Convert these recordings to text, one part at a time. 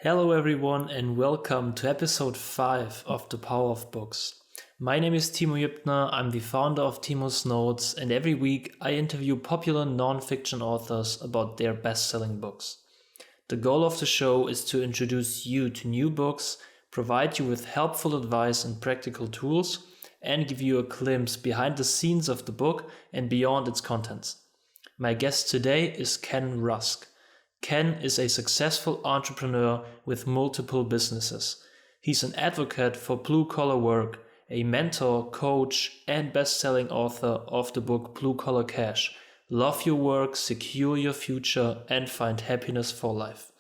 Hello, everyone, and welcome to episode 5 of The Power of Books. My name is Timo Jübner. I'm the founder of Timo's Notes, and every week I interview popular non-fiction authors about their best-selling books. The goal of the show is to introduce you to new books, provide you with helpful advice and practical tools, and give you a glimpse behind the scenes of the book and beyond its contents. My guest today is Ken Rusk. Ken is a successful entrepreneur with multiple businesses. He's an advocate for blue-collar work, a mentor, coach, and best-selling author of the book Blue Collar Cash. Love your work, secure your future, and find happiness for life.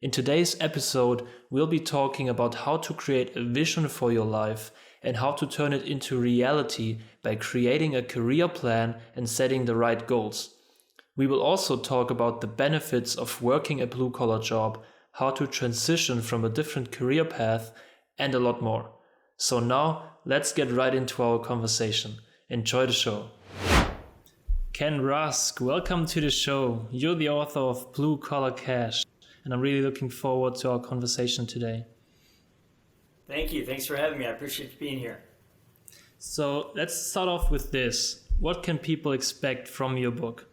In today's episode, we'll be talking about how to create a vision for your life and how to turn it into reality by creating a career plan and setting the right goals. We will also talk about the benefits of working a blue-collar job, how to transition from a different career path, and a lot more. So now, let's get right into our conversation. Enjoy the show. Ken Rusk, welcome to the show. You're the author of Blue Collar Cash, and I'm really looking forward to our conversation today. Thank you. Thanks for having me. I appreciate you being here. So let's start off with this. What can people expect from your book?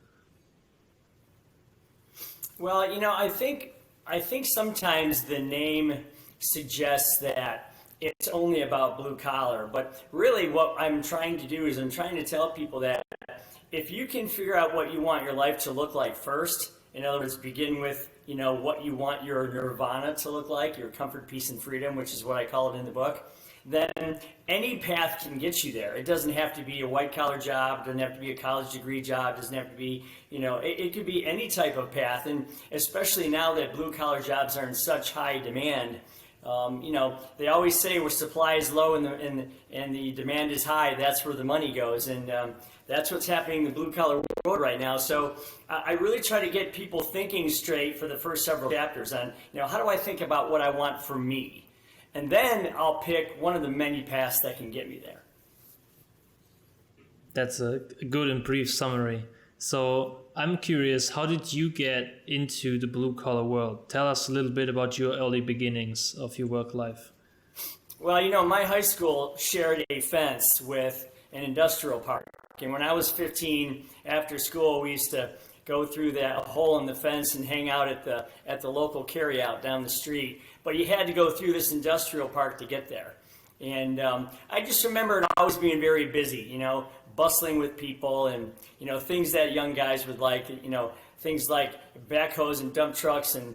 Well, I think sometimes the name suggests that it's only about blue collar, but really what I'm trying to do is I'm trying to tell people that if you can figure out what you want your life to look like first, in other words, begin with, what you want your nirvana to look like, your comfort, peace, and freedom, which is what I call it in the book, then any path can get you there. It doesn't have to be a white-collar job. It doesn't have to be a college degree job. It doesn't have to be, it could be any type of path. And especially now that blue-collar jobs are in such high demand, they always say where supply is low and the demand is high, that's where the money goes. And that's what's happening in the blue-collar world right now. So I really try to get people thinking straight for the first several chapters on, how do I think about what I want for me? And then I'll pick one of the many paths that can get me there. That's a good and brief summary. So I'm curious, how did you get into the blue-collar world? Tell us a little bit about your early beginnings of your work life. Well, my high school shared a fence with an industrial park. And when I was 15, after school, we used to go through that hole in the fence and hang out at the local carryout down the street. But you had to go through this industrial park to get there. And I just remember it always being very busy, bustling with people and, things that young guys would like, things like backhoes and dump trucks and,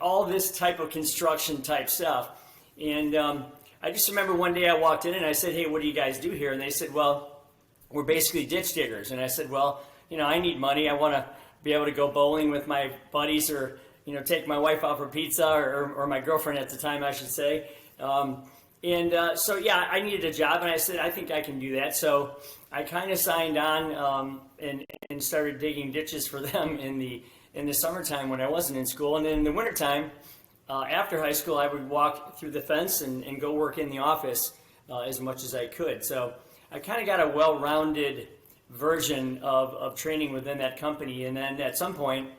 all this type of construction type stuff. And I just remember one day I walked in and I said, hey, what do you guys do here? And they said, well, we're basically ditch diggers. And I said, well, I need money. I want to be able to go bowling with my buddies or, take my wife out for pizza or my girlfriend at the time, I should say. So I needed a job, and I said, I think I can do that. So I kind of signed on and started digging ditches for them in the summertime when I wasn't in school. And then in the wintertime, after high school, I would walk through the fence and go work in the office as much as I could. So I kind of got a well-rounded version of training within that company. And then at some point,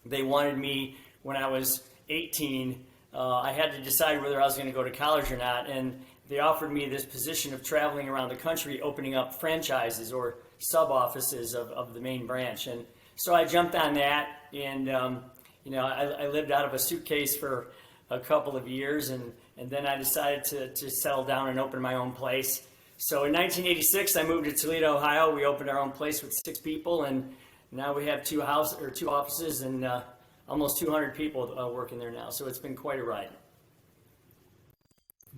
they wanted me when I was 18. I had to decide whether I was going to go to college or not, and they offered me this position of traveling around the country, opening up franchises or sub-offices of the main branch. And so I jumped on that, and I lived out of a suitcase for a couple of years, and then I decided to settle down and open my own place. So in 1986, I moved to Toledo, Ohio. We opened our own place with 6 people, and now we have 2 offices and almost 200 people working there now. So it's been quite a ride.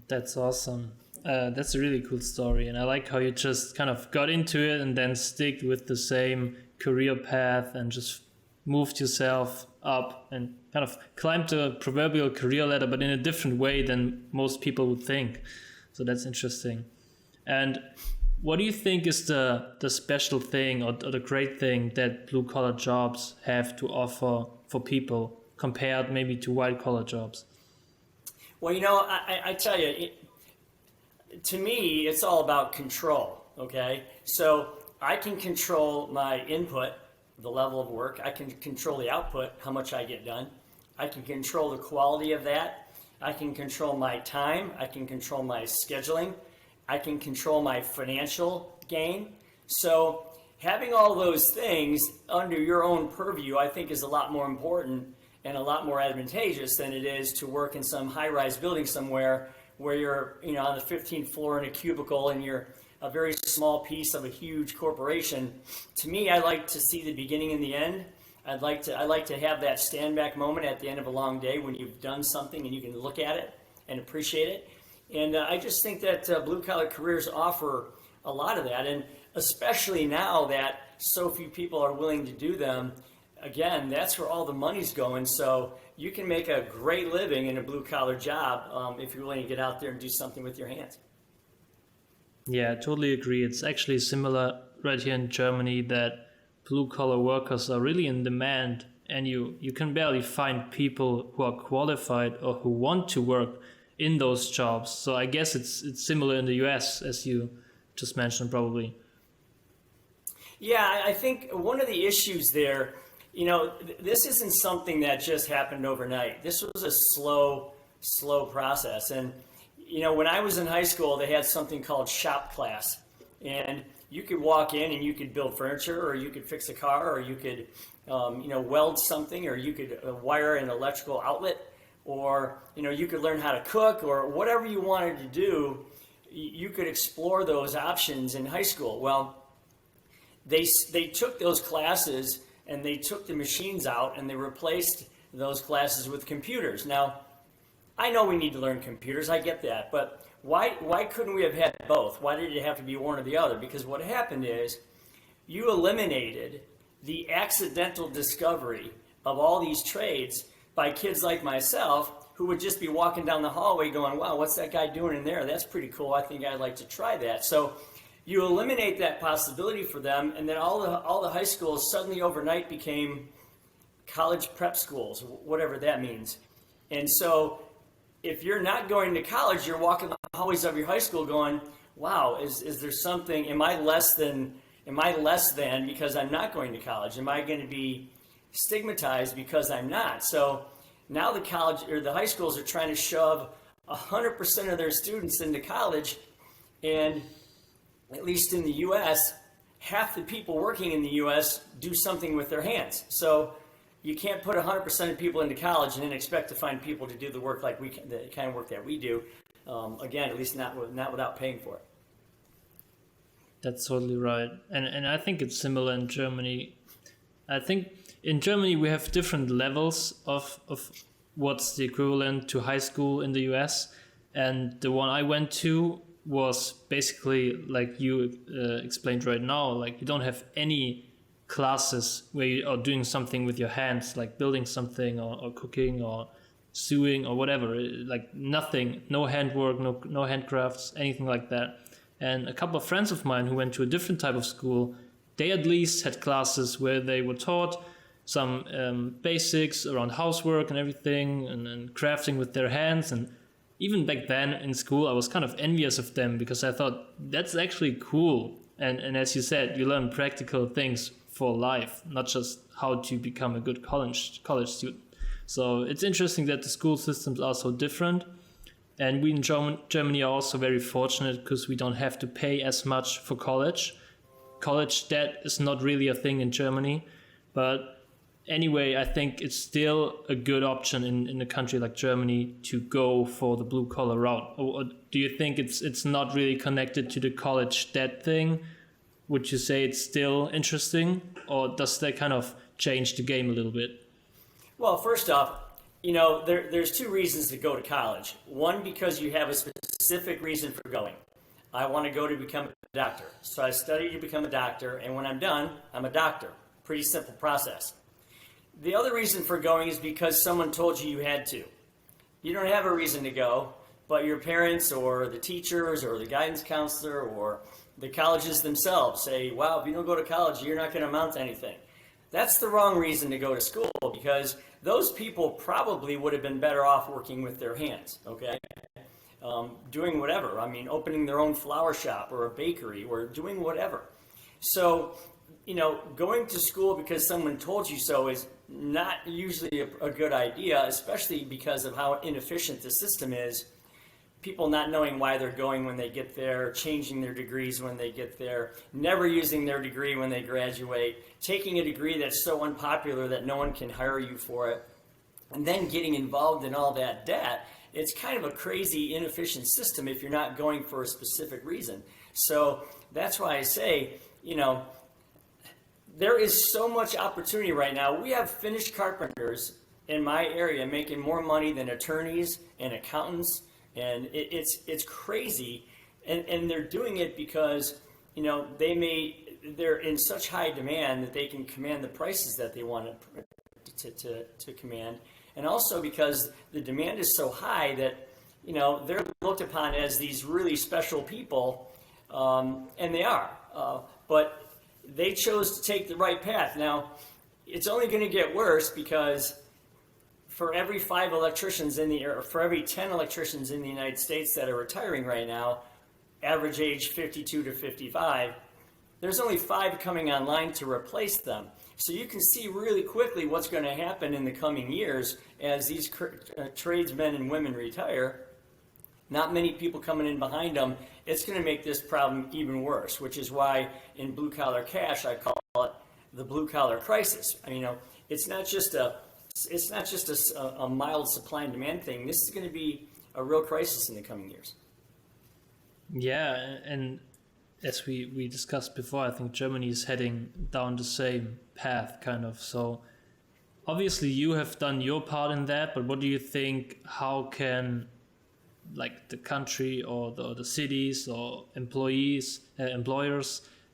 That's awesome. That's a really cool story. And I like how you just kind of got into it and then stick with the same career path and just moved yourself up and kind of climbed the proverbial career ladder, but in a different way than most people would think. So that's interesting. And what do you think is the special thing or the great thing that blue-collar jobs have to offer for people compared maybe to white-collar jobs? Well, I tell you, to me, it's all about control, okay? So I can control my input, the level of work. I can control the output, how much I get done. I can control the quality of that. I can control my time. I can control my scheduling. I can control my financial gain. So having all those things under your own purview, I think, is a lot more important and a lot more advantageous than it is to work in some high-rise building somewhere where you're, on the 15th floor in a cubicle and you're a very small piece of a huge corporation. To me, I like to see the beginning and the end. I like to have that stand back moment at the end of a long day when you've done something and you can look at it and appreciate it. And I just think that blue collar careers offer a lot of that, and especially now that so few people are willing to do them. Again, that's where all the money's going. So you can make a great living in a blue collar job if you're willing to get out there and do something with your hands. Yeah, I totally agree. It's actually similar right here in Germany that blue-collar workers are really in demand, and you can barely find people who are qualified or who want to work in those jobs. So I guess it's similar in the US, as you just mentioned, probably. Yeah, I think one of the issues there, this isn't something that just happened overnight. This was a slow process. And when I was in high school, they had something called shop class, and you could walk in and you could build furniture, or you could fix a car, or you could, weld something, or you could wire an electrical outlet, or you could learn how to cook, or whatever you wanted to do. You could explore those options in high school. Well, they took those classes and they took the machines out and they replaced those classes with computers. Now, I know we need to learn computers, I get that, but why couldn't we have had both? Why did it have to be one or the other? Because what happened is you eliminated the accidental discovery of all these trades by kids like myself who would just be walking down the hallway going, wow, what's that guy doing in there? That's pretty cool. I think I'd like to try that. So you eliminate that possibility for them, and then all the high schools suddenly overnight became college prep schools, whatever that means. And so if you're not going to college, you're walking the hallways of your high school going, wow, is there something, am I less than because I'm not going to college? Am I going to be stigmatized because I'm not? So now the college or the high schools are trying to shove 100% of their students into college, and at least in the U.S., half the people working in the U.S. do something with their hands. So you can't put 100% of people into college and then expect to find people to do the work like the kind of work that we do. Again, at least not without paying for it. That's totally right. And I think it's similar in Germany. I think in Germany we have different levels of what's the equivalent to high school in the US. And the one I went to was basically like you explained right now. Like you don't have any classes where you are doing something with your hands, like building something or cooking or sewing or whatever. Like nothing, no handwork, no handcrafts, anything like that. And a couple of friends of mine who went to a different type of school, they at least had classes where they were taught some basics around housework and everything, and crafting with their hands. And even back then in school, I was kind of envious of them because I thought that's actually cool. And as you said, you learn practical things for life, not just how to become a good college student. So it's interesting that the school systems are so different. And we in Germany are also very fortunate because we don't have to pay as much for college. College debt is not really a thing in Germany. But anyway, I think it's still a good option in a country like Germany to go for the blue collar route. Or do you think it's not really connected to the college debt thing? Would you say it's still interesting, or does that kind of change the game a little bit? Well, first off, there's two reasons to go to college. One, because you have a specific reason for going. I want to go to become a doctor. So I study to become a doctor, and when I'm done, I'm a doctor. Pretty simple process. The other reason for going is because someone told you had to. You don't have a reason to go, but your parents or the teachers or the guidance counselor or the colleges themselves say, wow, if you don't go to college, you're not going to amount to anything. That's the wrong reason to go to school, because those people probably would have been better off working with their hands, okay? Doing whatever. I mean, opening their own flower shop or a bakery or doing whatever. So, going to school because someone told you so is not usually a good idea, especially because of how inefficient the system is. People not knowing why they're going when they get there, changing their degrees when they get there, never using their degree when they graduate, taking a degree that's so unpopular that no one can hire you for it, and then getting involved in all that debt. It's kind of a crazy, inefficient system if you're not going for a specific reason. So that's why I say, there is so much opportunity right now. We have finished carpenters in my area making more money than attorneys and accountants, and it's crazy. And they're doing it because, they're in such high demand that they can command the prices that they want to command. And also because the demand is so high that, they're looked upon as these really special people, and they are. But they chose to take the right path. Now, it's only going to get worse because for every 5 electricians for every 10 electricians in the United States that are retiring right now, average age 52 to 55, there's only 5 coming online to replace them. So you can see really quickly what's going to happen in the coming years as these tradesmen and women retire. Not many people coming in behind them. It's going to make this problem even worse, which is why in Blue Collar Cash I call it the blue collar crisis. It's not just a mild supply and demand thing. This is going to be a real crisis in the coming years. Yeah, and as we discussed before, I think Germany is heading down the same path, kind of. So obviously you have done your part in that, but what do you think, how can the country or the cities or employers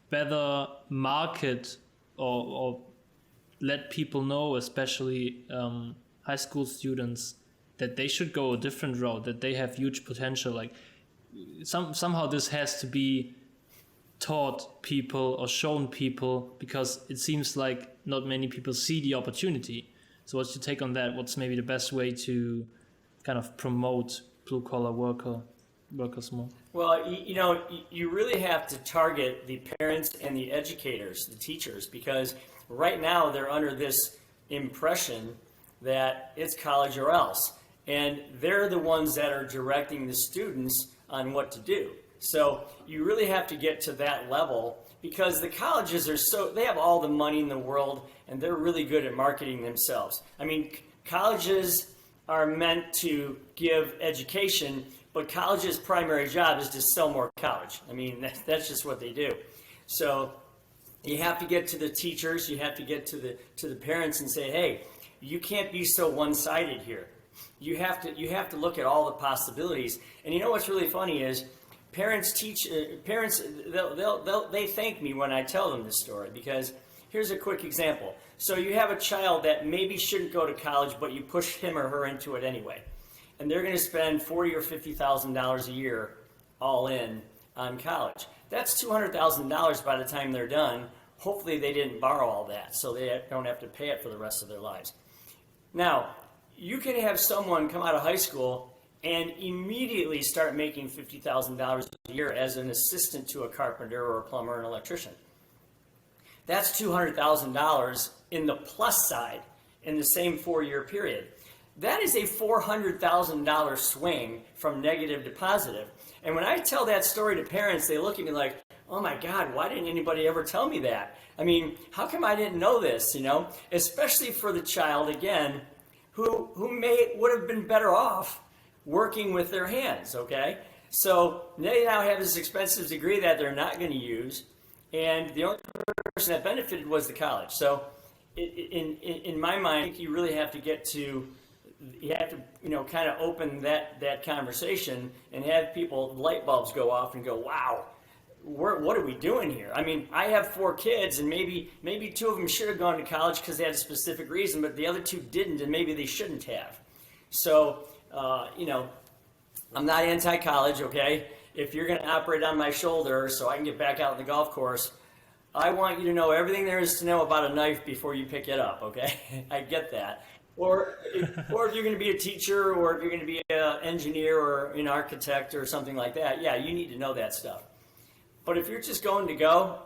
better market or let people know, especially high school students, that they should go a different route, that they have huge potential? Somehow this has to be taught people or shown people, because it seems like not many people see the opportunity. So what's your take on that? What's maybe the best way to kind of promote blue-collar workers more? Well, you really have to target the parents and the educators, the teachers, because right now they're under this impression that it's college or else. And they're the ones that are directing the students on what to do. So you really have to get to that level, because the colleges they have all the money in the world, and they're really good at marketing themselves. Colleges are meant to give education, but college's primary job is to sell more college. That's just what they do. So you have to get to the teachers, you have to get to the parents and say, hey, you can't be so one-sided here. You have to look at all the possibilities. And what's really funny is parents they thank me when I tell them this story, because here's a quick example. So you have a child that maybe shouldn't go to college, but you push him or her into it anyway, and they're going to spend $40,000 or $50,000 a year all in on college. That's $200,000 by the time they're done. Hopefully they didn't borrow all that, so they don't have to pay it for the rest of their lives. Now, you can have someone come out of high school and immediately start making $50,000 a year as an assistant to a carpenter or a plumber or an electrician. That's $200,000 in the plus side in the same 4-year period. That is a $400,000 swing from negative to positive. And when I tell that story to parents, they look at me like, oh my God, why didn't anybody ever tell me that? How come I didn't know this, Especially for the child, again, who would have been better off working with their hands, okay? So they now have this expensive degree that they're not going to use, and the only person that benefited was the college. So in my mind, I think you really have to kind of open that conversation and have people, light bulbs go off and go, wow, what are we doing here? I have 4 kids, and maybe 2 of them should have gone to college because they had a specific reason, but the other 2 didn't, and maybe they shouldn't have. So, I'm not anti-college, okay? If you're going to operate on my shoulder so I can get back out on the golf course, I want you to know everything there is to know about a knife before you pick it up, okay? I get that. Or if you're going to be a teacher, or if you're going to be an engineer or an architect or something like that, yeah, you need to know that stuff. But if you're just going to go,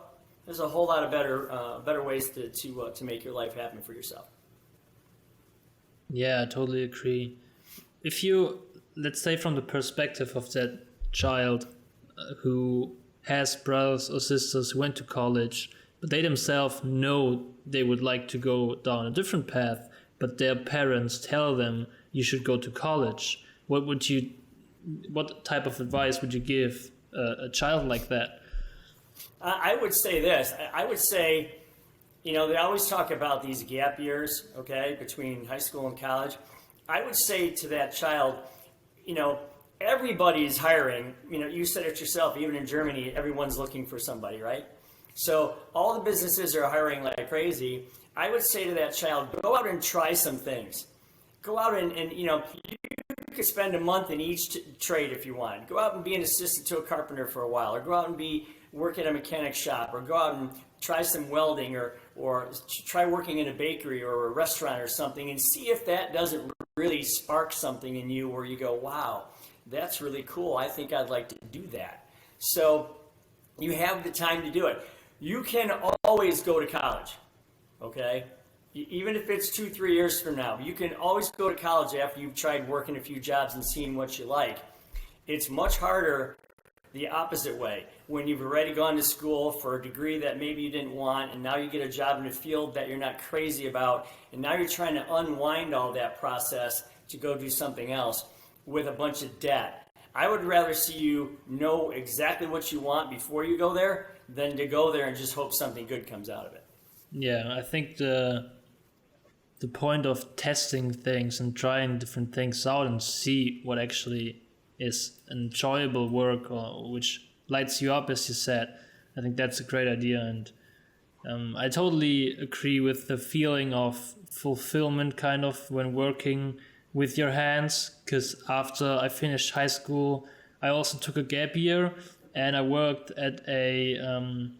there's a whole lot of better ways to make your life happen for yourself. Yeah, I totally agree. If you, let's say, from the perspective of that child who has brothers or sisters who went to college, but they themselves know they would like to go down a different path, but their parents tell them you should go to college, what type of advice would you give a child like that? I would say this. I would say, they always talk about these gap years, okay, between high school and college. I would say to that child, you know, everybody's hiring. You said it yourself, even in Germany, everyone's looking for somebody, right? So all the businesses are hiring like crazy. I would say to that child, go out and try some things. Go out and you could spend a month in each trade if you want. Go out and be an assistant to a carpenter for a while, or go out and work at a mechanic shop, or go out and try some welding, or try working in a bakery or a restaurant or something, and see if that doesn't really spark something in you where you go, wow, that's really cool. I think I'd like to do that. So you have the time to do it. You can always go to college, okay? Even if it's 2-3 years from now, you can always go to college after you've tried working a few jobs and seeing what you like. It's much harder the opposite way. When you've already gone to school for a degree that maybe you didn't want, and now you get a job in a field that you're not crazy about, and now you're trying to unwind all that process to go do something else with a bunch of debt. I would rather see you know exactly what you want before you go there than to go there and just hope something good comes out of it. Yeah, I think the point of testing things and trying different things out and see what actually is enjoyable work or which lights you up, as you said, I think that's a great idea. And I totally agree with the feeling of fulfillment kind of when working with your hands, because after I finished high school, I also took a gap year and I worked at a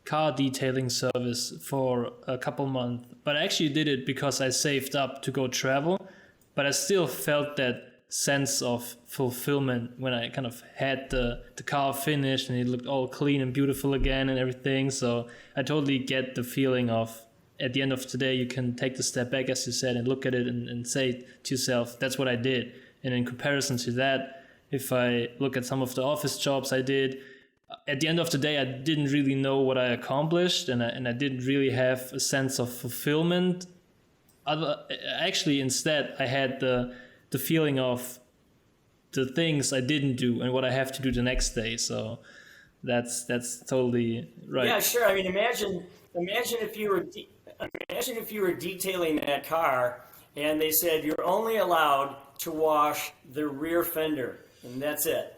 car detailing service for a couple months. But I actually did it because I saved up to go travel, but I still felt that sense of fulfillment when I kind of had the car finished and it looked all clean and beautiful again and everything. So I totally get the feeling of, at the end of today, you can take the step back, as you said, and look at it and say to yourself, that's what I did. And in comparison to that, if I look at some of the office jobs I did, at the end of the day, I didn't really know what I accomplished, and I didn't really have a sense of fulfillment. Actually, instead, I had the feeling of the things I didn't do and what I have to do the next day. So that's totally right. Yeah, sure. I mean, imagine if you were detailing that car and they said you're only allowed to wash the rear fender and that's it.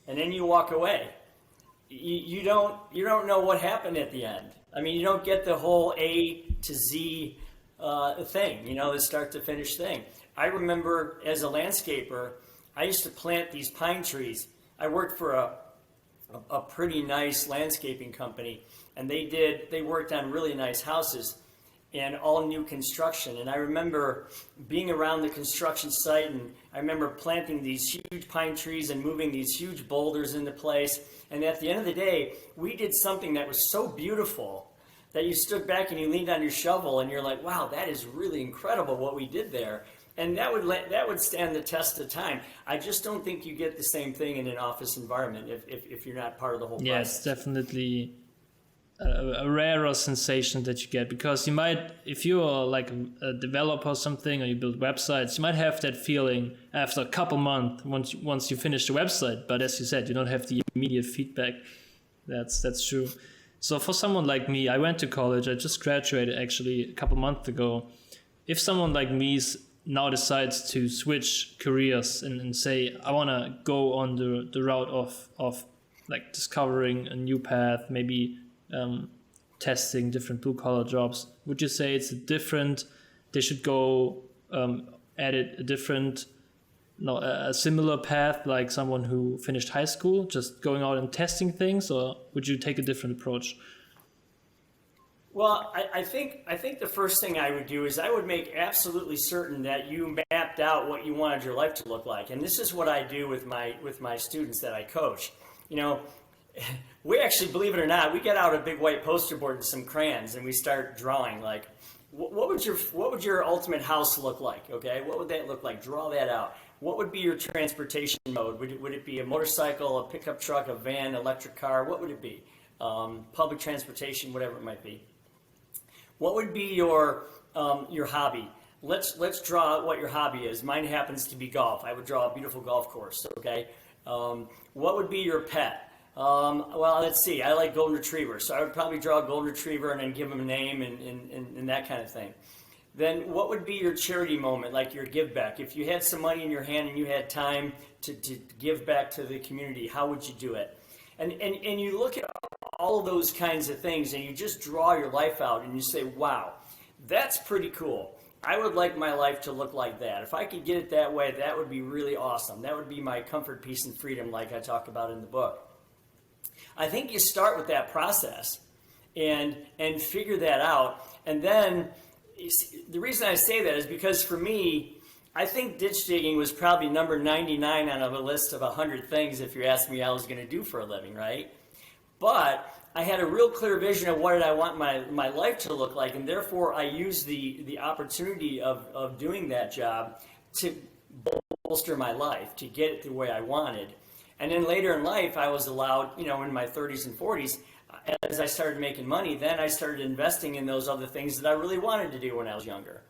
And then you walk away. You don't know what happened at the end. I mean, you don't get the whole A to Z thing, the start to finish thing. I remember as a landscaper, I used to plant these pine trees. I worked for a pretty nice landscaping company, and they worked on really nice houses and all new construction. And I remember being around the construction site, and I remember planting these huge pine trees and moving these huge boulders into place. And at the end of the day, we did something that was so beautiful that you stood back and you leaned on your shovel and you're like, wow, that is really incredible what we did there. And that would stand the test of time. I just don't think you get the same thing in an office environment if you're not part of the whole process. Yes, definitely a rarer sensation that you get, because you might, if you're like a developer or something, or you build websites, you might have that feeling after a couple months once you finish the website. But as you said, you don't have the immediate feedback. That's true. So for someone like me, I went to college. I just graduated actually a couple months ago. If someone like me now decides to switch careers and say, I want to go on the route of like discovering a new path, maybe testing different blue collar jobs, would you say they should go at it a similar path like someone who finished high school, just going out and testing things, or would you take a different approach? Well, I think the first thing I would do is I would make absolutely certain that you mapped out what you wanted your life to look like. And this is what I do with my students that I coach. We actually, believe it or not, we get out a big white poster board and some crayons and we start drawing like what would your ultimate house look like? Okay, what would that look like? Draw that out. What would be your transportation mode? Would it be a motorcycle, a pickup truck, a van, electric car? What would it be? Public transportation, whatever it might be. What would be your hobby? Let's draw out what your hobby is. Mine happens to be golf. I would draw a beautiful golf course. Okay. What would be your pet? Well, let's see. I like golden retrievers, so I would probably draw a golden retriever and then give them a name and that kind of thing. Then what would be your charity moment, like your give back? If you had some money in your hand and you had time to give back to the community, how would you do it? And you look at all of those kinds of things and you just draw your life out and you say, wow, that's pretty cool. I would like my life to look like that. If I could get it that way, that would be really awesome. That would be my comfort, peace, and freedom like I talk about in the book. I think you start with that process and figure that out. And then the reason I say that is because for me, I think ditch digging was probably number 99 on a list of 100 things if you asked me how I was going to do for a living, right? But I had a real clear vision of what did I want my life to look like, and therefore I used the opportunity of doing that job to bolster my life, to get it the way I wanted. And then later in life, I was allowed, in my 30s and 40s, as I started making money, then I started investing in those other things that I really wanted to do when I was younger.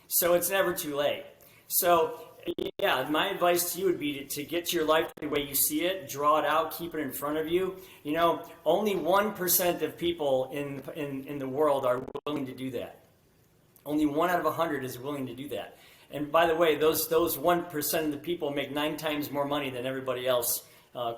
So it's never too late. So, yeah, my advice to you would be to get your life the way you see it, draw it out, keep it in front of you. Only 1% of people in the world are willing to do that. Only 1 out of 100 is willing to do that. And by the way, those 1% of the people make 9 times more money than everybody else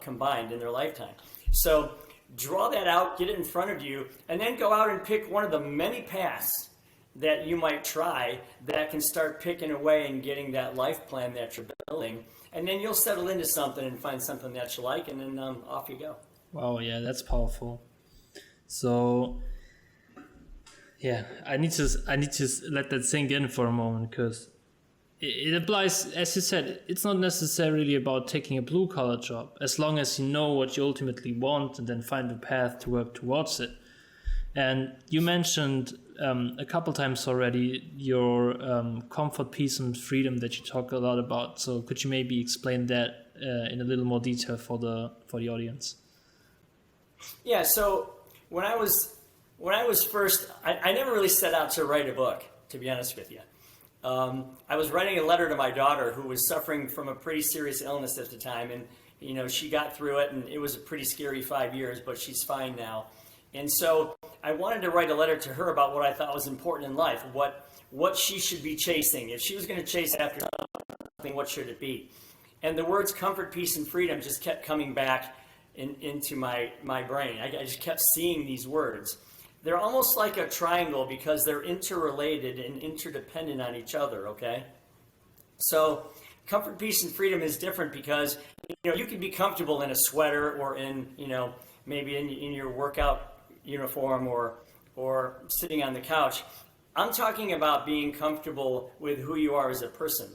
combined in their lifetime. So draw that out, get it in front of you, and then go out and pick one of the many paths that you might try that can start picking away and getting that life plan that you're building. And then you'll settle into something and find something that you like, and then off you go. Wow, yeah, that's powerful. So, yeah, I need to let that sink in for a moment, because it applies, as you said, it's not necessarily about taking a blue-collar job, as long as you know what you ultimately want and then find a path to work towards it. And you mentioned a couple times already your comfort, peace, and freedom that you talk a lot about. So could you maybe explain that in a little more detail for the audience? Yeah. So when I was first, I never really set out to write a book, to be honest with you. I was writing a letter to my daughter who was suffering from a pretty serious illness at the time, and she got through it, and it was a pretty scary 5 years, but she's fine now. And so I wanted to write a letter to her about what I thought was important in life, what she should be chasing. If she was going to chase after something, what should it be? And the words comfort, peace, and freedom just kept coming back into my brain. I just kept seeing these words. They're almost like a triangle because they're interrelated and interdependent on each other, okay? So comfort, peace, and freedom is different because, you can be comfortable in a sweater or in, maybe in your workout uniform or sitting on the couch. I'm talking about being comfortable with who you are as a person.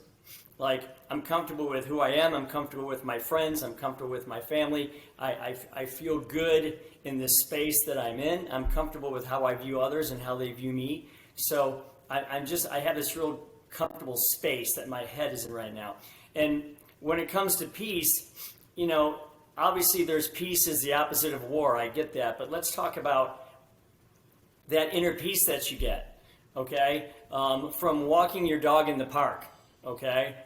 Like, I'm comfortable with who I am, I'm comfortable with my friends, I'm comfortable with my family, I feel good in the space that I'm in, I'm comfortable with how I view others and how they view me. So I have this real comfortable space that my head is in right now. And when it comes to peace, obviously there's peace is the opposite of war, I get that, but let's talk about that inner peace that you get, okay? From walking your dog in the park, okay?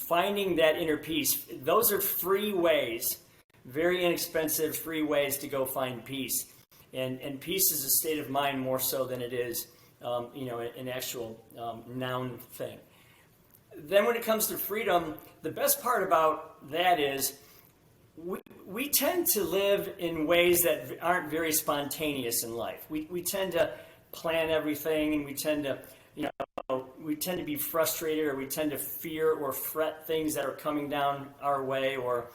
Finding that inner peace, those are free ways, very inexpensive free ways to go find peace. And peace is a state of mind more so than it is, an actual noun thing. Then when it comes to freedom, the best part about that is we tend to live in ways that aren't very spontaneous in life. We tend to plan everything, and we tend to be frustrated, or we tend to fear or fret things that are coming down our way, or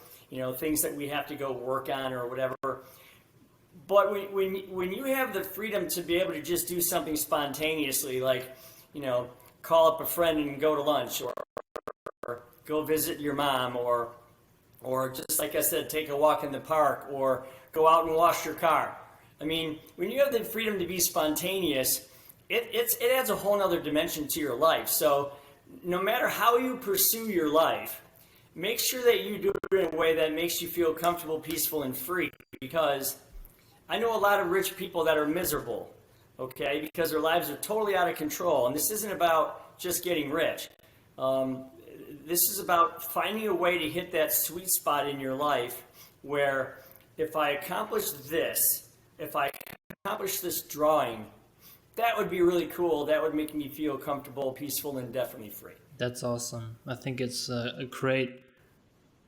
things that we have to go work on or whatever. But when you have the freedom to be able to just do something spontaneously, like call up a friend and go to lunch, or go visit your mom, or just like I said, take a walk in the park, or go out and wash your car. I mean, when you have the freedom to be spontaneous, it adds a whole nother dimension to your life. So no matter how you pursue your life, make sure that you do it in a way that makes you feel comfortable, peaceful, and free. Because I know a lot of rich people that are miserable, okay, because their lives are totally out of control. And this isn't about just getting rich. This is about finding a way to hit that sweet spot in your life where if I accomplish this, if I accomplish this drawing, that would be really cool. That would make me feel comfortable, peaceful, and definitely free. That's awesome. I think it's a great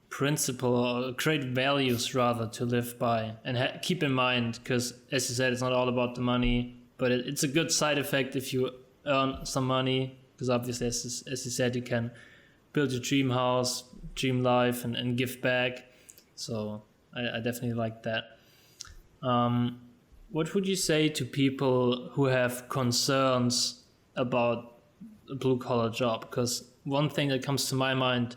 principle, or great values rather, to live by and keep in mind, because as you said, it's not all about the money, but it's a good side effect if you earn some money, because obviously, as you said, you can build your dream house, dream life, and give back. So I definitely like that. What would you say to people who have concerns about a blue-collar job? Because one thing that comes to my mind,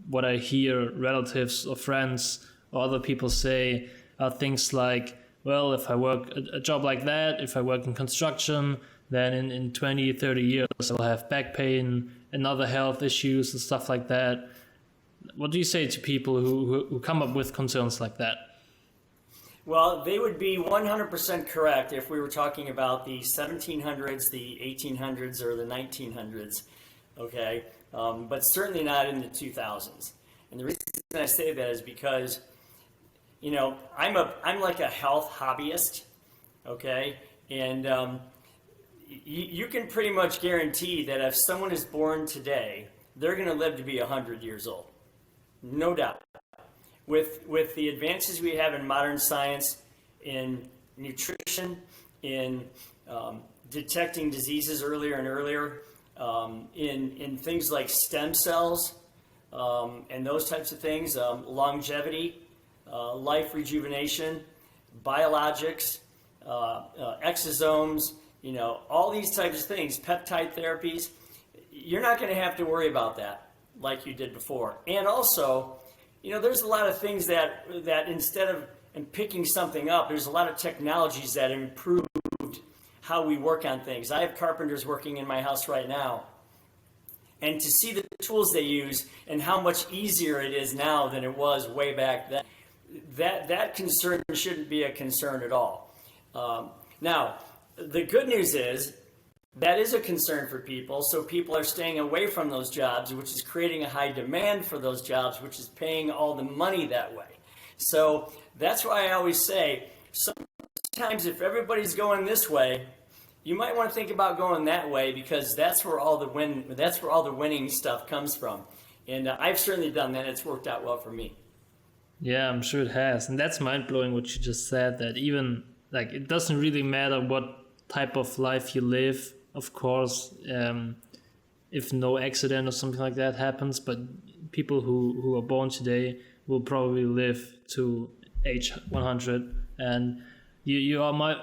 what I hear relatives or friends or other people say, are things like, well, if I work a job like that, if I work in construction, then in 20, 30 years, I'll have back pain and other health issues and stuff like that. What do you say to people who come up with concerns like that? Well, they would be 100% correct if we were talking about the 1700s, the 1800s, or the 1900s, okay? But certainly not in the 2000s. And the reason I say that is because, you know, I'm like a health hobbyist, okay? And you can pretty much guarantee that if someone is born today, they're going to live to be 100 years old, no doubt. With the advances we have in modern science, in nutrition, in detecting diseases earlier and earlier, in things like stem cells and those types of things, longevity, life rejuvenation, biologics, exosomes, you know, all these types of things, peptide therapies, you're not going to have to worry about that like you did before. And also, you know, there's a lot of things that instead of picking something up, there's a lot of technologies that improved how we work on things. I have carpenters working in my house right now. And to see the tools they use and how much easier it is now than it was way back then, that concern shouldn't be a concern at all. Now, the good news is that is a concern for people, so people are staying away from those jobs, which is creating a high demand for those jobs, which is paying all the money that way. So that's why I always say, sometimes if everybody's going this way, you might want to think about going that way, because that's where all the winning stuff comes from. And I've certainly done that. It's worked out well for me. Yeah, I'm sure it has. And that's mind-blowing what you just said, that even like it doesn't really matter what type of life you live, of course, if no accident or something like that happens, but people who are born today will probably live to age 100. And you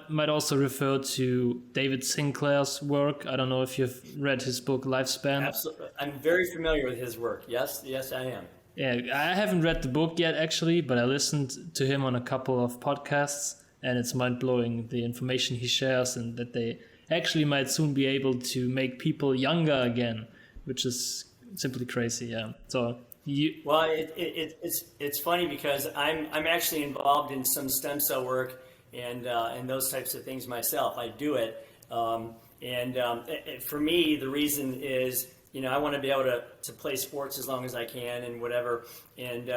might also refer to David Sinclair's work. I don't know if you've read his book Lifespan. Absolutely. I'm very familiar with his work. Yes, I am. Yeah, I haven't read the book yet actually, but I listened to him on a couple of podcasts, and it's mind-blowing the information he shares, and that they actually might soon be able to make people younger again, which is simply crazy. Yeah. So well, it's funny because I'm actually involved in some stem cell work and those types of things myself. I do it, for me, the reason is, you know, I want to be able to play sports as long as I can and whatever. And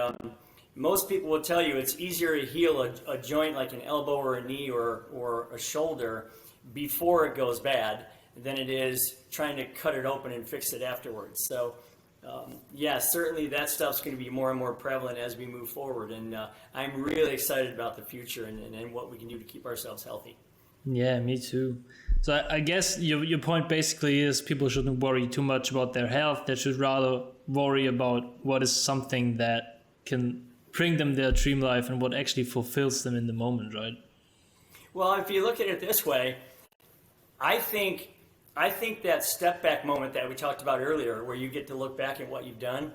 most people will tell you it's easier to heal a joint like an elbow or a knee or a shoulder before it goes bad than it is trying to cut it open and fix it afterwards. So, yeah, certainly that stuff's going to be more and more prevalent as we move forward. And I'm really excited about the future and what we can do to keep ourselves healthy. Yeah, me too. So I guess your point basically is people shouldn't worry too much about their health. They should rather worry about what is something that can bring them their dream life and what actually fulfills them in the moment, right? Well, if you look at it this way, I think that step back moment that we talked about earlier, where you get to look back at what you've done,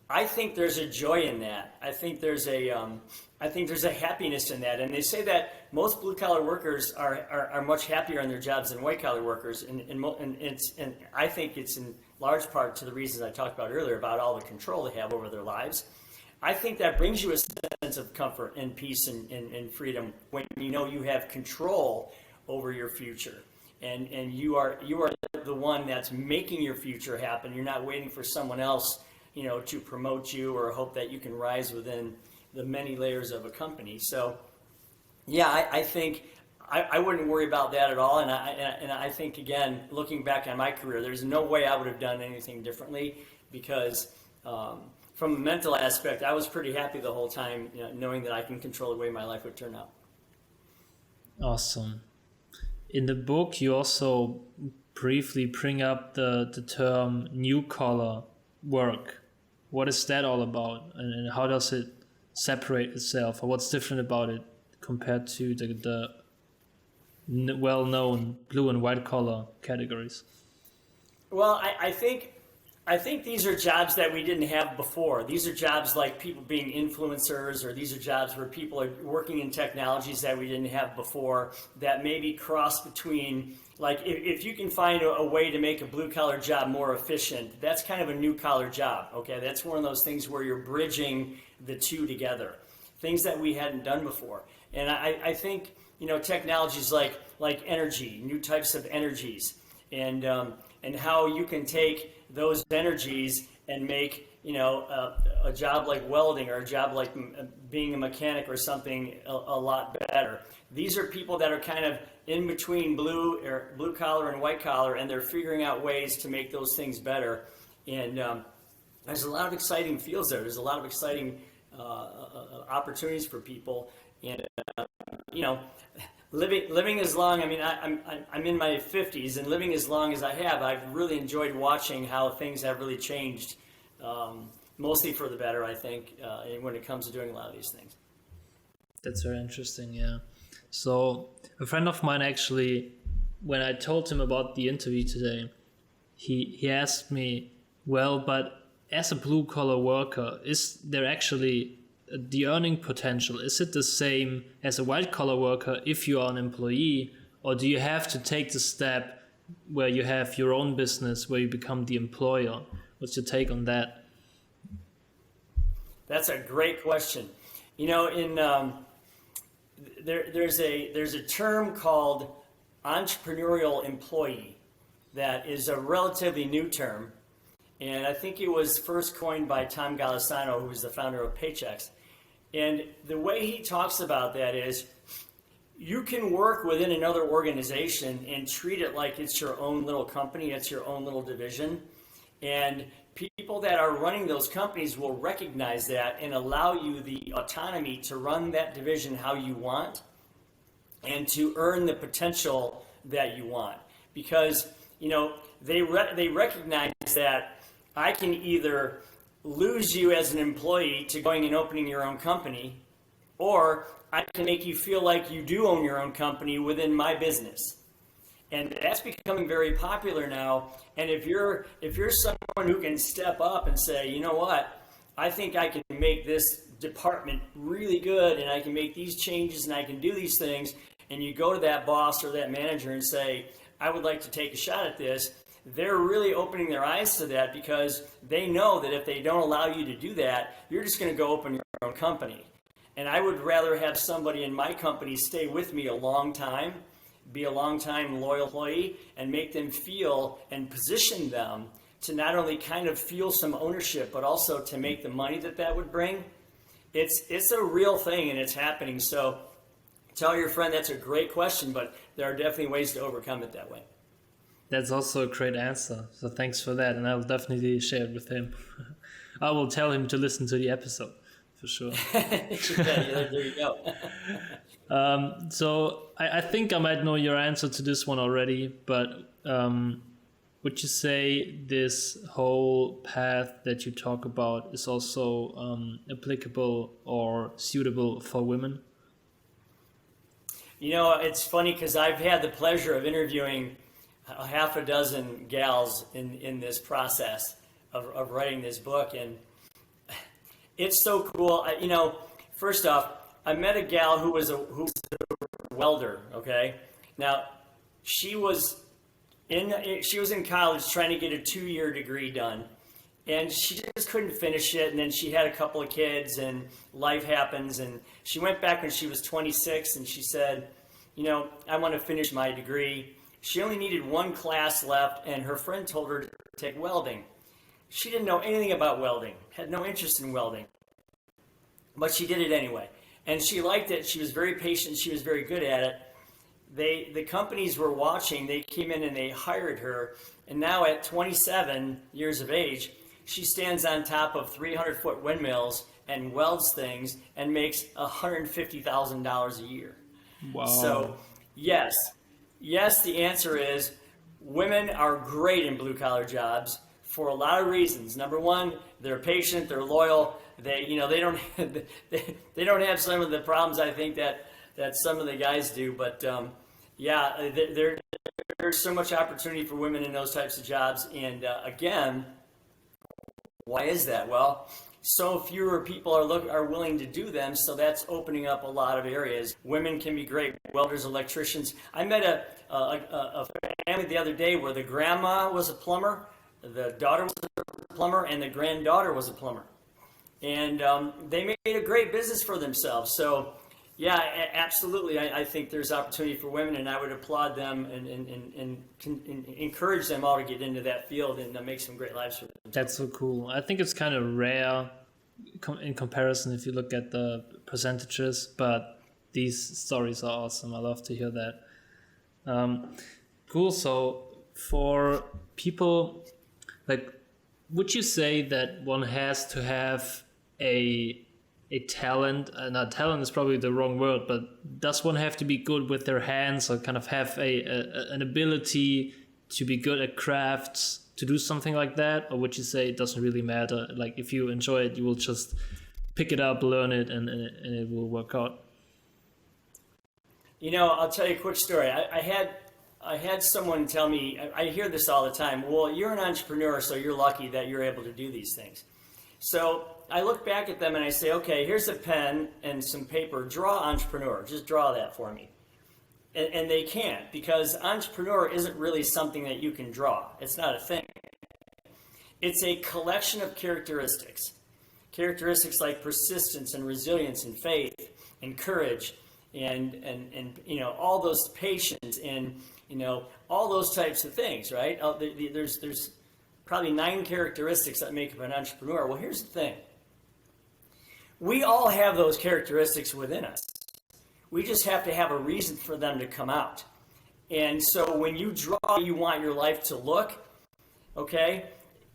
I think there's a joy in that. I think there's a happiness in that. And they say that most blue collar workers are much happier on their jobs than white collar workers. And I think it's in large part to the reasons I talked about earlier about all the control they have over their lives. I think that brings you a sense of comfort and peace and freedom when you know you have control over your future. And you are the one that's making your future happen. You're not waiting for someone else, to promote you or hope that you can rise within the many layers of a company. So, yeah, I think I wouldn't worry about that at all. And I think, again, looking back on my career, there's no way I would have done anything differently because from a mental aspect, I was pretty happy the whole time, knowing that I can control the way my life would turn out. Awesome. In the book, you also briefly bring up the term new collar work. What is that all about, and how does it separate itself, or what's different about it compared to the well-known blue and white collar categories? Well, I think these are jobs that we didn't have before. These are jobs like people being influencers, or these are jobs where people are working in technologies that we didn't have before that maybe cross between, like if you can find a way to make a blue collar job more efficient, that's kind of a new collar job, okay? That's one of those things where you're bridging the two together, things that we hadn't done before. And I think, technologies like energy, new types of energies, and how you can take those energies and make a job like welding or a job like being a mechanic or something a lot better. These are people that are kind of in between blue collar and white collar, and they're figuring out ways to make those things better. And there's a lot of exciting fields there. There's a lot of exciting opportunities for people, and living as long. I mean, I'm in my 50s, and living as long as I have, I've really enjoyed watching how things have really changed, mostly for the better, I think, when it comes to doing a lot of these things. That's very interesting, yeah. So a friend of mine actually, when I told him about the interview today, he asked me, well, but as a blue collar worker, is there actually the earning potential, is it the same as a white collar worker if you are an employee, or do you have to take the step where you have your own business, where you become the employer? What's your take on that? That's a great question. There's a term called entrepreneurial employee that is a relatively new term, and I think it was first coined by Tom Golisano, who was the founder of Paychex. And the way he talks about that is you can work within another organization and treat it like it's your own little company, it's your own little division. And people that are running those companies will recognize that and allow you the autonomy to run that division how you want and to earn the potential that you want. Because, they recognize that I can either lose you as an employee to going and opening your own company, or I can make you feel like you do own your own company within my business. And that's becoming very popular now. And if you're someone who can step up and say, you know what, I think I can make this department really good, and I can make these changes, and I can do these things, and you go to that boss or that manager and say, I would like to take a shot at this, they're really opening their eyes to that, because they know that if they don't allow you to do that, you're just going to go open your own company. And I would rather have somebody in my company stay with me a long time, be a long-time loyal employee, and make them feel and position them to not only kind of feel some ownership, but also to make the money that would bring. It's a real thing, and it's happening. So tell your friend that's a great question, but there are definitely ways to overcome it that way. That's also a great answer. So thanks for that. And I'll definitely share it with him. I will tell him to listen to the episode for sure. There you go. So I think I might know your answer to this one already, but would you say this whole path that you talk about is also applicable or suitable for women? It's funny because I've had the pleasure of interviewing a half a dozen gals in this process of writing this book, and It's so cool. First off, I met a gal who was a welder. Okay, now she was in college trying to get a 2-year degree done, and she just couldn't finish it. And then she had a couple of kids, and life happens. And she went back when she was 26, and she said, I want to finish my degree. She only needed one class left, and her friend told her to take welding. She didn't know anything about welding, had no interest in welding, but she did it anyway. And she liked it. She was very patient. She was very good at it. The companies were watching. They came in and they hired her. And now at 27 years of age, she stands on top of 300-foot windmills and welds things and makes $150,000 a year. Wow. So, yes, the answer is women are great in blue-collar jobs for a lot of reasons. Number one, they're patient, they're loyal. They don't they don't have some of the problems I think that some of the guys do. But there's so much opportunity for women in those types of jobs. And again, why is that? Well, so fewer people are willing to do them, so that's opening up a lot of areas. Women can be great welders, electricians. I met a family the other day where the grandma was a plumber, the daughter was a plumber, and the granddaughter was a plumber. And they made a great business for themselves. So, yeah, absolutely. I think there's opportunity for women, and I would applaud them and encourage them all to get into that field and make some great lives for them. That's so cool. I think it's kind of rare in comparison if you look at the percentages, but these stories are awesome. I love to hear that. Cool. So for people, would you say that one has to have a talent? Not talent is probably the wrong word, but does one have to be good with their hands or kind of have an ability to be good at crafts to do something like that? Or would you say it doesn't really matter? Like if you enjoy it, you will just pick it up, learn it, and it will work out? I'll tell you a quick story. I had someone tell me, I hear this all the time, well, you're an entrepreneur, so you're lucky that you're able to do these things. So I look back at them and I say, okay, here's a pen and some paper. Draw entrepreneur. Just draw that for me. And they can't, because entrepreneur isn't really something that you can draw. It's not a thing. It's a collection of characteristics. Characteristics like persistence and resilience and faith and courage and all those patience and all those types of things, right? There's probably 9 characteristics that make up an entrepreneur. Well, here's the thing. We all have those characteristics within us. We just have to have a reason for them to come out. And so when you draw how you want your life to look, okay,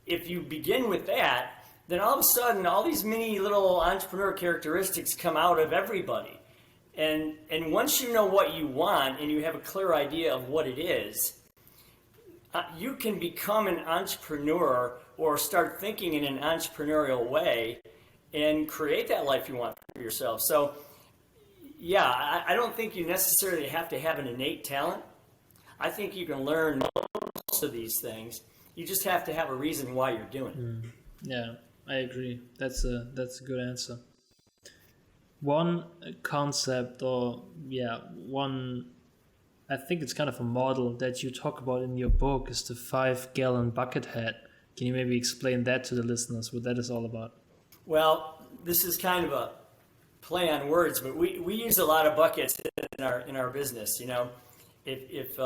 if you begin with that, then all of a sudden all these mini little entrepreneur characteristics come out of everybody. And once you know what you want and you have a clear idea of what it is, you can become an entrepreneur or start thinking in an entrepreneurial way and create that life you want for yourself. So, yeah, I don't think you necessarily have to have an innate talent. I think you can learn most of these things. You just have to have a reason why you're doing it. Yeah, I agree. That's a good answer. One concept I think it's kind of a model that you talk about in your book is the 5-gallon bucket hat. Can you maybe explain that to the listeners, what that is all about? Well, this is kind of a play on words, but we use a lot of buckets in our business. If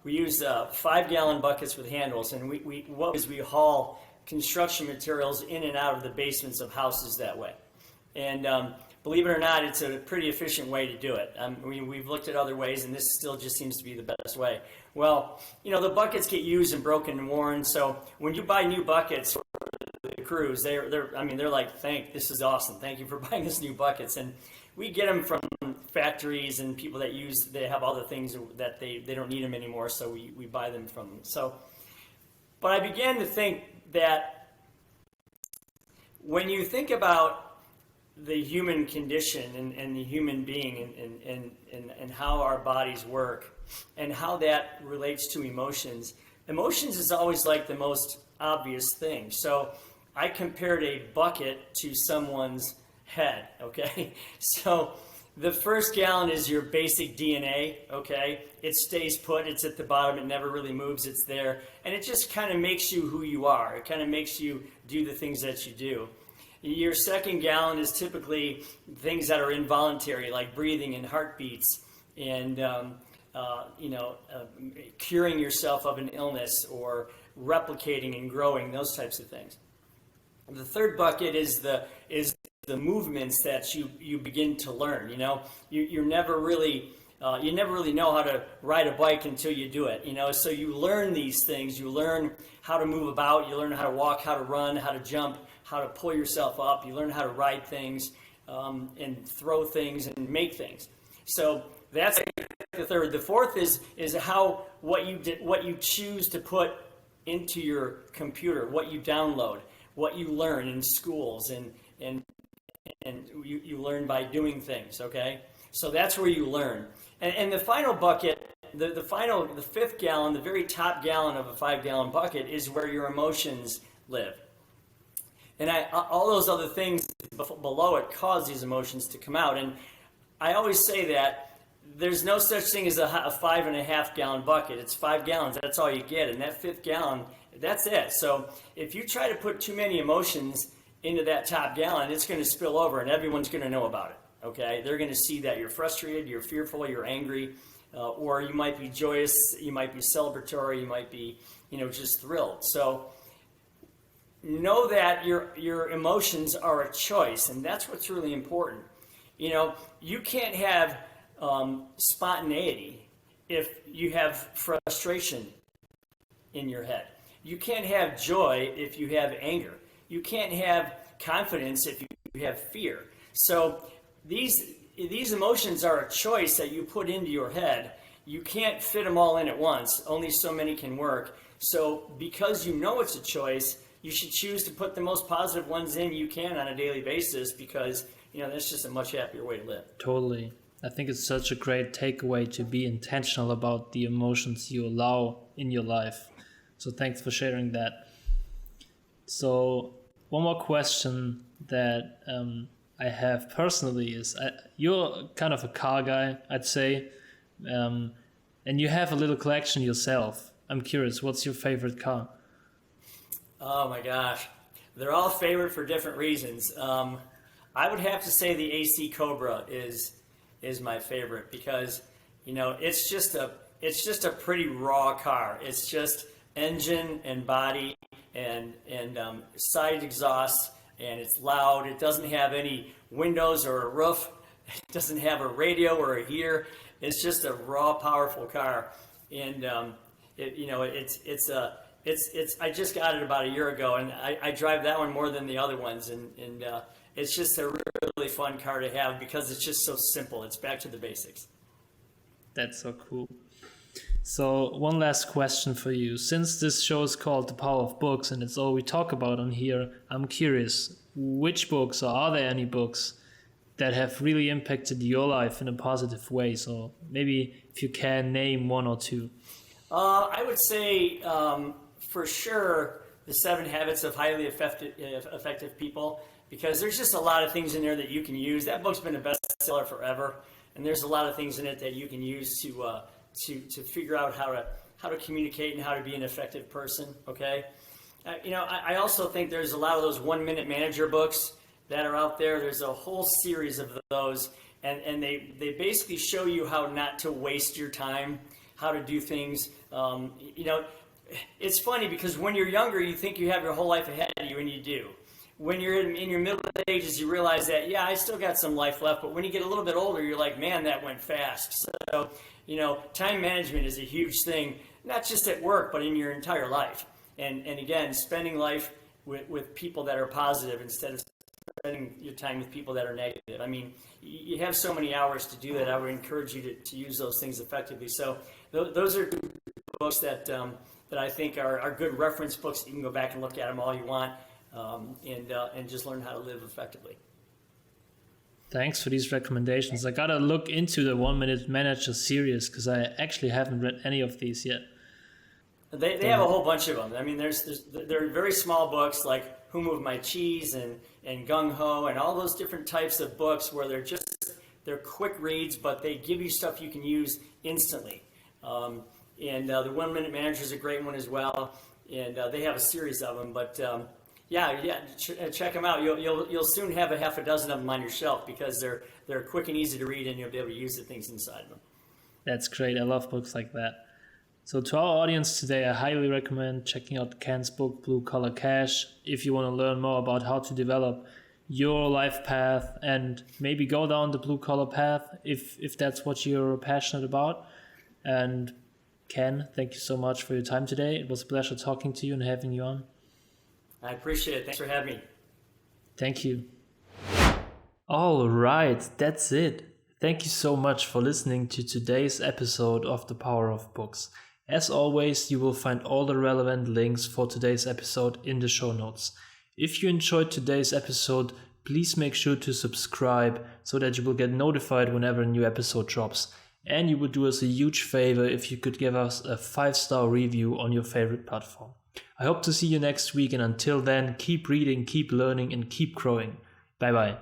we use 5-gallon buckets with handles, and we haul construction materials in and out of the basements of houses that way. And believe it or not, it's a pretty efficient way to do it. We've looked at other ways, and this still just seems to be the best way. Well, the buckets get used and broken and worn, so when you buy new buckets for the crews, they're like, this is awesome. Thank you for buying us new buckets. And we get them from factories and people they have other things that they don't need them anymore, so we buy them from them. So, but I began to think that when you think about the human condition and the human being and how our bodies work and how that relates to emotions. Emotions is always like the most obvious thing. So I compared a bucket to someone's head, okay? So the first gallon is your basic DNA, okay? It stays put, it's at the bottom, it never really moves, it's there. And it just kind of makes you who you are. It kind of makes you do the things that you do. Your second gallon is typically things that are involuntary, like breathing and heartbeats and curing yourself of an illness or replicating and growing, those types of things. The third bucket is the movements that you begin to learn. You never really know how to ride a bike until you do it. So you learn these things. You learn how to move about. You learn how to walk, how to run, how to jump, how to pull yourself up. You learn how to ride things and throw things and make things. So that's the third. The fourth is how what you choose to put into your computer, what you download, what you learn in schools, and you learn by doing things. Okay, so that's where you learn. And the final bucket, the fifth gallon, the very top gallon of a 5-gallon bucket is where your emotions live. And all those other things below it cause these emotions to come out. And I always say that there's no such thing as a 5.5-gallon bucket. It's 5 gallons. That's all you get. And that fifth gallon, that's it. So if you try to put too many emotions into that top gallon, it's going to spill over, and everyone's going to know about it. Okay? They're going to see that you're frustrated, you're fearful, you're angry, or you might be joyous, you might be celebratory, you might be, just thrilled. So know that your emotions are a choice, and that's what's really important. You can't have spontaneity if you have frustration in your head. You can't have joy if you have anger. You can't have confidence if you have fear. So these emotions are a choice that you put into your head. You can't fit them all in at once. Only so many can work. So because you know it's a choice, you should choose to put the most positive ones in you can on a daily basis, because that's just a much happier way to live. Totally. I think it's such a great takeaway to be intentional about the emotions you allow in your life. So thanks for sharing that. So one more question that I have personally is, you're kind of a car guy, I'd say, and you have a little collection yourself. I'm curious, what's your favorite car? Oh my gosh, they're all favorite for different reasons. I would have to say the AC Cobra is my favorite, because it's just a pretty raw car. It's just engine and body and side exhaust, and it's loud. It doesn't have any windows or a roof. It doesn't have a radio or a heater. It's just a raw, powerful car, and I just got it about a year ago, and I drive that one more than the other ones, and it's just a really fun car to have because it's just so simple. It's back to the basics. That's so cool. So one last question for you. Since this show is called The Power of Books and it's all we talk about on here, I'm curious, which books, or are there any books that have really impacted your life in a positive way? So maybe if you can name one or two. I would say for sure The 7 Habits of Highly Effective People, because there's just a lot of things in there that you can use. That book's been a bestseller forever, and there's a lot of things in it that you can use to figure out how to communicate and how to be an effective person. Okay, I also think there's a lot of those 1-minute manager books that are out there. There's a whole series of those, and they basically show you how not to waste your time, how to do things. It's funny because when you're younger, you think you have your whole life ahead of you, and you do. When you're in your middle ages, you realize that, yeah, I still got some life left. But when you get a little bit older, you're like, man, that went fast. So, time management is a huge thing, not just at work, but in your entire life. And again, spending life with people that are positive instead of spending your time with people that are negative. I mean, you have so many hours to do that. I would encourage you to use those things effectively. So those are books that I think are good reference books. You can go back and look at them all you want. And just learn how to live effectively. Thanks for these recommendations. I gotta look into the 1-minute manager series because I actually haven't read any of these yet. They have a whole bunch of them. I mean, they're very small books, like Who Moved My Cheese and Gung Ho and all those different types of books where they're quick reads, but they give you stuff you can use instantly. And the 1 Minute Manager is a great one as well, and they have a series of them. But check them out. You'll soon have a half a dozen of them on your shelf because they're quick and easy to read, and you'll be able to use the things inside them. That's great. I love books like that. So to our audience today, I highly recommend checking out Ken's book, Blue Collar Cash, if you want to learn more about how to develop your life path and maybe go down the blue collar path if that's what you're passionate about. And Ken, thank you so much for your time today. It was a pleasure talking to you and having you on. I appreciate it. Thanks for having me. Thank you. All right, that's it. Thank you so much for listening to today's episode of The Power of Books. As always, you will find all the relevant links for today's episode in the show notes. If you enjoyed today's episode, please make sure to subscribe so that you will get notified whenever a new episode drops. And you would do us a huge favor if you could give us a 5-star review on your favorite platform. I hope to see you next week, and until then, keep reading, keep learning, and keep growing. Bye bye.